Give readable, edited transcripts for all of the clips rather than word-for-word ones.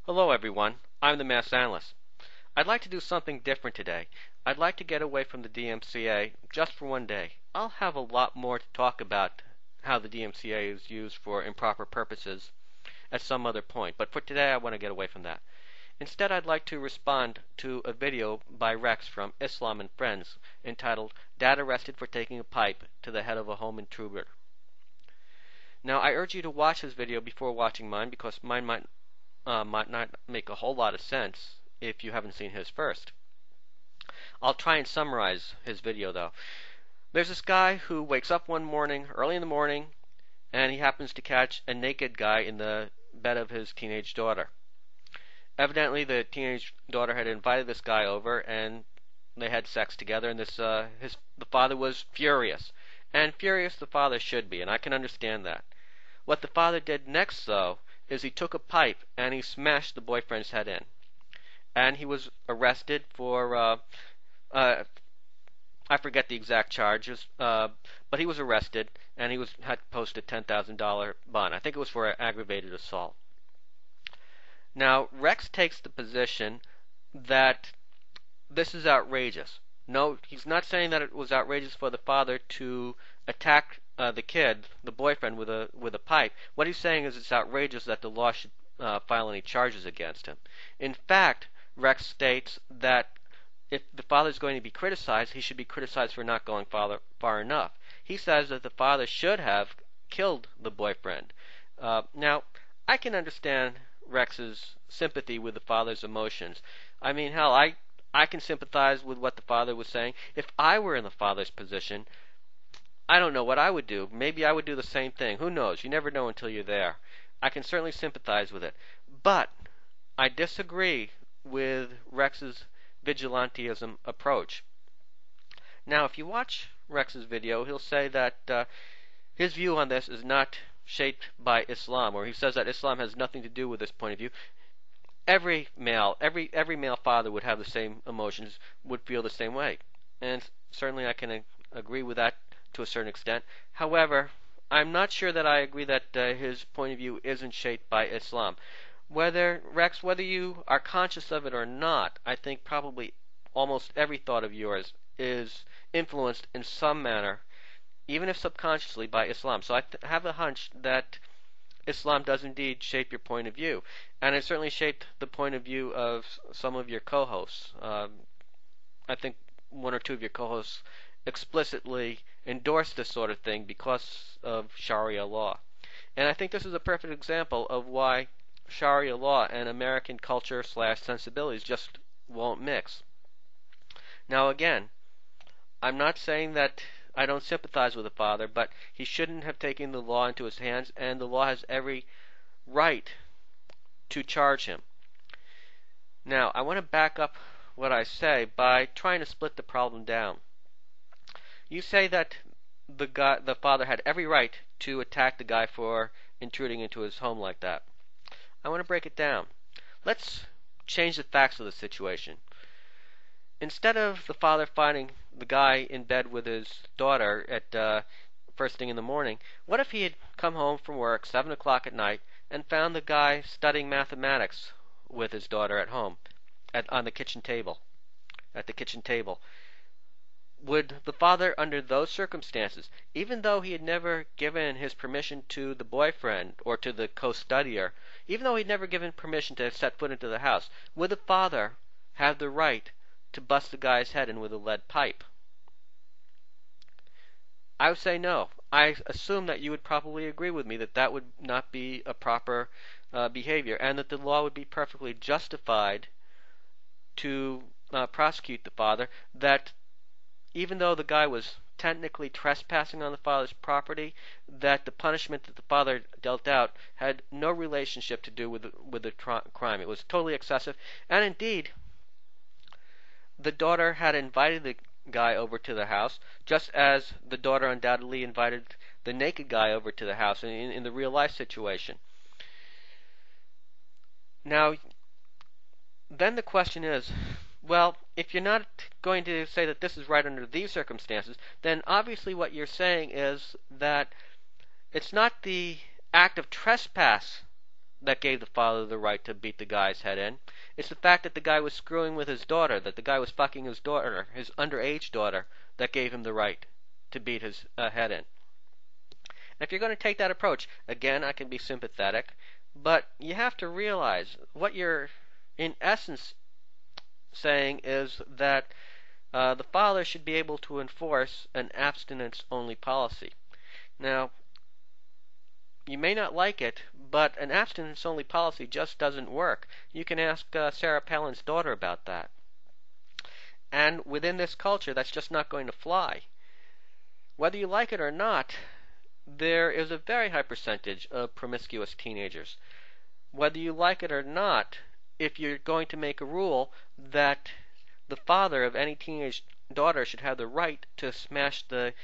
Hello everyone, I'm the Mass Analyst. I'd like to do something different today. I'd like to get away from the DMCA just for one day. I'll have a lot more to talk about how the DMCA is used for improper purposes at some other point, but for today I want to get away from that. Instead, I'd like to respond to a video by Rex from Islamandfriends entitled Dad Arrested for Taking a Pipe to the Head of a Home Intruder. Now, I urge you to watch his video before watching mine because mine might not make a whole lot of sense if you haven't seen his first. I'll try and summarize his video though. There's this guy who wakes up one morning, early in the morning, and he happens to catch a naked guy in the bed of his teenage daughter. Evidently the teenage daughter had invited this guy over and they had sex together, and the father was furious. And furious the father should be, and I can understand that. What the father did next though is he took a pipe and he smashed the boyfriend's head in. And he was arrested for, I forget the exact charges, but he was arrested and he had to post a $10,000 bond. I think it was for aggravated assault. Now, Rex takes the position that this is outrageous. No, he's not saying that it was outrageous for the father to attack the kid, the boyfriend, with a pipe. What he's saying is it's outrageous that the law should file any charges against him. In fact, Rex states that if the father is going to be criticized, he should be criticized for not going far enough. He says that the father should have killed the boyfriend. Now, I can understand Rex's sympathy with the father's emotions. I mean, hell, I can sympathize with what the father was saying. If I were in the father's position, I don't know what I would do. Maybe I would do the same thing. Who knows? You never know until you're there. I can certainly sympathize with it. But I disagree with Rex's vigilantism approach. Now, if you watch Rex's video, he'll say that his view on this is not shaped by Islam, or he says that Islam has nothing to do with this point of view. Every male father would have the same emotions, would feel the same way. And certainly I can agree with that to a certain extent. However, I'm not sure that I agree that his point of view isn't shaped by Islam. Whether you are conscious of it or not, I think probably almost every thought of yours is influenced in some manner, even if subconsciously, by Islam. So I have a hunch that Islam does indeed shape your point of view. And it certainly shaped the point of view of some of your co-hosts. I think one or two of your co-hosts explicitly endorsed this sort of thing because of Sharia law. And I think this is a perfect example of why Sharia law and American culture / sensibilities just won't mix. Now again, I'm not saying that I don't sympathize with the father, but he shouldn't have taken the law into his hands, and the law has every right to charge him. Now, I want to back up what I say by trying to split the problem down. You say that the father had every right to attack the guy for intruding into his home like that. I want to break it down. Let's change the facts of the situation. Instead of the father finding the guy in bed with his daughter at first thing in the morning, what if he had come home from work 7 o'clock at night and found the guy studying mathematics with his daughter at home on the kitchen table, at the kitchen table? Would the father, under those circumstances, even though he had never given his permission to the boyfriend or to the co-studier, even though he'd never given permission to set foot into the house, would the father have the right to bust the guy's head in with a lead pipe? I would say no. I assume that you would probably agree with me that that would not be a proper behavior, and that the law would be perfectly justified to prosecute the father, that even though the guy was technically trespassing on the father's property, that the punishment that the father dealt out had no relationship to do with the crime. It was totally excessive, and indeed, the daughter had invited the guy over to the house, just as the daughter undoubtedly invited the naked guy over to the house in the real life situation. Now, then the question is, well, if you're not going to say that this is right under these circumstances, then obviously what you're saying is that it's not the act of trespass that gave the father the right to beat the guy's head in. It's the fact that the guy was screwing with his daughter, that the guy was fucking his daughter, his underage daughter, that gave him the right to beat his head in. And if you're going to take that approach, again, I can be sympathetic, but you have to realize what you're, in essence, saying is that the father should be able to enforce an abstinence-only policy. Now, you may not like it, but an abstinence-only policy just doesn't work. You can ask Sarah Palin's daughter about that. And within this culture, that's just not going to fly. Whether you like it or not, there is a very high percentage of promiscuous teenagers. Whether you like it or not, if you're going to make a rule that the father of any teenage daughter should have the right to smash the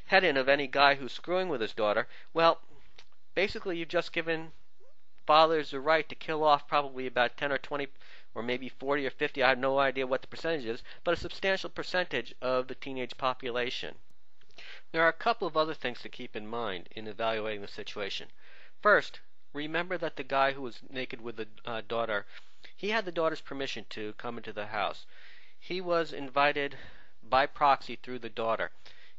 head in of any guy who's screwing with his daughter, well, basically you've just given fathers the right to kill off probably about 10 or 20 or maybe 40 or 50, I have no idea what the percentage is, but a substantial percentage of the teenage population. There are a couple of other things to keep in mind in evaluating the situation. First, remember that the guy who was naked with the daughter, he had the daughter's permission to come into the house. He was invited by proxy through the daughter.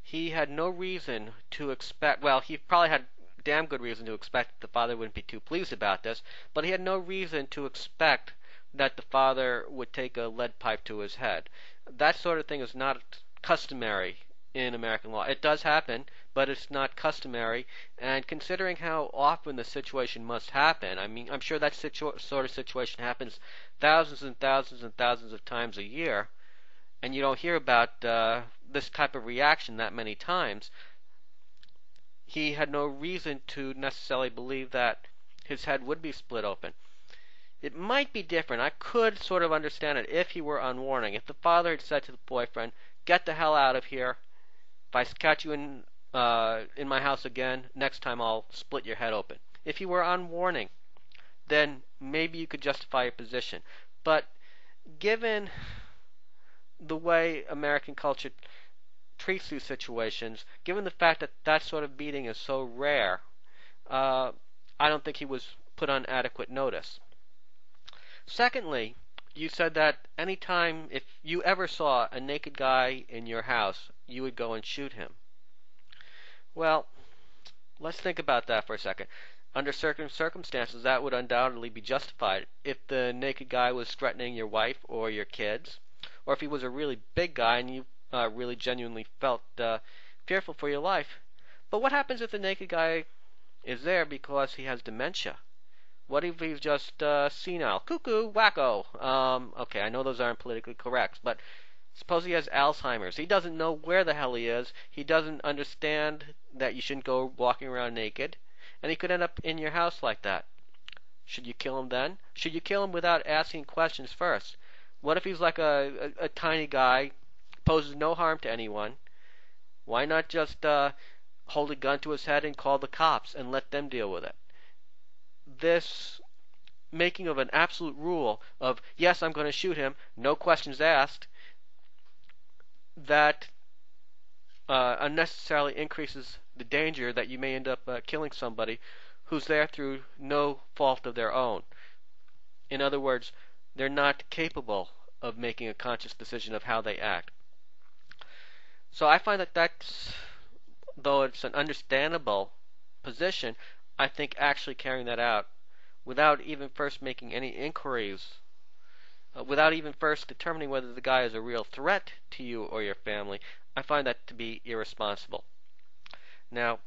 He had no reason to expect, well, he probably had damn good reason to expect that the father wouldn't be too pleased about this, but he had no reason to expect that the father would take a lead pipe to his head. That sort of thing is not customary in American law. It does happen, but it's not customary, and considering how often the situation must happen, I mean, I'm sure that sort of situation happens thousands and thousands and thousands of times a year, and you don't hear about this type of reaction that many times. He had no reason to necessarily believe that his head would be split open. It might be different. I could sort of understand it if he were on warning. If the father had said to the boyfriend, "Get the hell out of here. If I catch you in my house again, next time I'll split your head open." If he were on warning, then maybe you could justify your position. But given the way American culture treats these situations, given the fact that that sort of beating is so rare, I don't think he was put on adequate notice. Secondly, you said that anytime if you ever saw a naked guy in your house, you would go and shoot him. Well, let's think about that for a second. Under certain circumstances, that would undoubtedly be justified. If the naked guy was threatening your wife or your kids, or if he was a really big guy and you really genuinely felt fearful for your life. But what happens if the naked guy is there because he has dementia? What if he's just senile? Cuckoo, wacko. Okay, I know those aren't politically correct, but suppose he has Alzheimer's. He doesn't know where the hell he is. He doesn't understand that you shouldn't go walking around naked. And he could end up in your house like that. Should you kill him then? Should you kill him without asking questions first? What if he's like a tiny guy, poses no harm to anyone? Why not just hold a gun to his head and call the cops and let them deal with it? This making of an absolute rule of, yes, I'm going to shoot him, no questions asked, that unnecessarily increases the danger that you may end up killing somebody who's there through no fault of their own. In other words, they're not capable of making a conscious decision of how they act. So I find that that's, though it's an understandable position, I think actually carrying that out without even first making any inquiries, without even first determining whether the guy is a real threat to you or your family, I find that to be irresponsible. Now,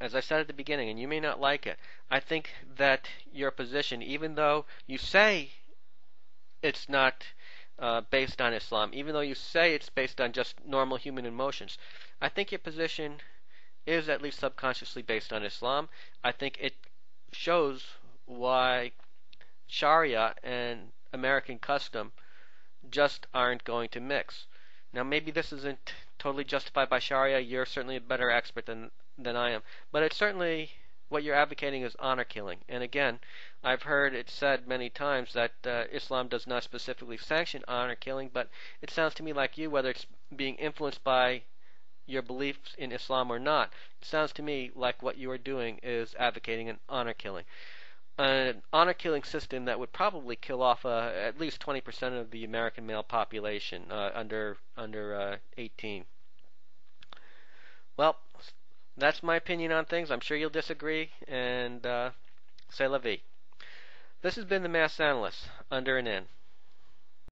as I said at the beginning, and you may not like it, I think that your position, even though you say it's not based on Islam, even though you say it's based on just normal human emotions, I think your position is at least subconsciously based on Islam. I think it shows why Sharia and American custom just aren't going to mix. Now, maybe this isn't totally justified by Sharia. You're certainly a better expert than I am. But it's certainly what you're advocating is honor killing. And again, I've heard it said many times that Islam does not specifically sanction honor killing, but it sounds to me like you, whether it's being influenced by your beliefs in Islam or not, it sounds to me like what you are doing is advocating an honor killing. an honor killing system that would probably kill off at least 20% of the American male population under 18. Well, that's my opinion on things. I'm sure you'll disagree, and c'est la vie. This has been the Mass Analyst, under an N.